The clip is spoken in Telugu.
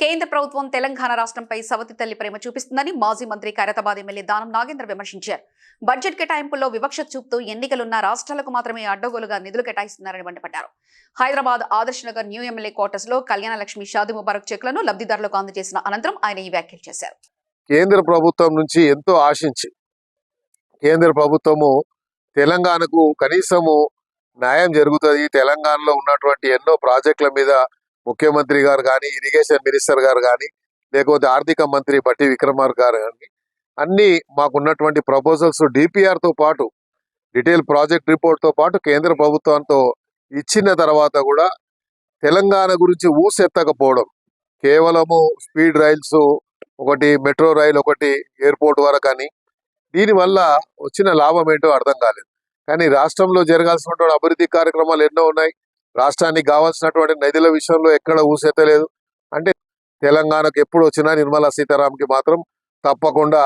కేంద్ర ప్రభుత్వం తెలంగాణ రాష్ట్రంపై సవతి తల్లి ప్రేమ చూపిస్తుందని మాజీ మంత్రి ఖైరతాబాద్ ఎమ్మెల్యే దానం నాగేంద్ర విమర్శించారు. బడ్జెట్ కేటాయింపుల్లో వివక్ష చూపుతూ ఎన్నికలున్న రాష్ట్రాలకు మాత్రమే అడ్డగోలుగా నిధులు కేటాయిస్తున్నారని మండిపడ్డారు. Hyderabad Adarsh Nagar new MLA quarters లో కళ్యాణ లక్ష్మి షాదీ ముబారక్ చెక్లను లబ్ధిదారులకు అందజేసిన అనంతరం ఆయన ఈ వ్యాఖ్యలు చేశారు. కేంద్ర ప్రభుత్వం నుంచి ఎంతో ఆశించి కేంద్ర ప్రభుత్వము తెలంగాణకు కనీసము న్యాయం జరుగుతుంది, తెలంగాణలో ఉన్నటువంటి ఎన్నో ప్రాజెక్టుల మీద ముఖ్యమంత్రి గారు కానీ, ఇరిగేషన్ మినిస్టర్ గారు కానీ, లేకపోతే ఆర్థిక మంత్రి బట్టి విక్రమార్క గారు కానీ అన్ని మాకున్నటువంటి ప్రపోజల్స్ డిపిఆర్తో పాటు డీటెయిల్ ప్రాజెక్ట్ రిపోర్ట్తో పాటు కేంద్ర ప్రభుత్వంతో ఇచ్చిన తర్వాత కూడా తెలంగాణ గురించి ఊసెత్తకపోవడం, కేవలము స్పీడ్ రైల్స్ ఒకటి, మెట్రో రైల్ ఒకటి, ఎయిర్పోర్ట్ వరకు అని, దీనివల్ల వచ్చిన లాభం ఏంటో అర్థం కాలేదు. కానీ రాష్ట్రంలో జరగాల్సినటువంటి అభివృద్ధి కార్యక్రమాలు ఎన్నో ఉన్నాయి. రాష్ట్రానికి కావాల్సినటువంటి నిధుల విషయంలో ఎక్కడ ఊసెత్తలేదు. అంటే తెలంగాణకు ఎప్పుడు వచ్చినా నిర్మలా సీతారాంకి మాత్రం తప్పకుండా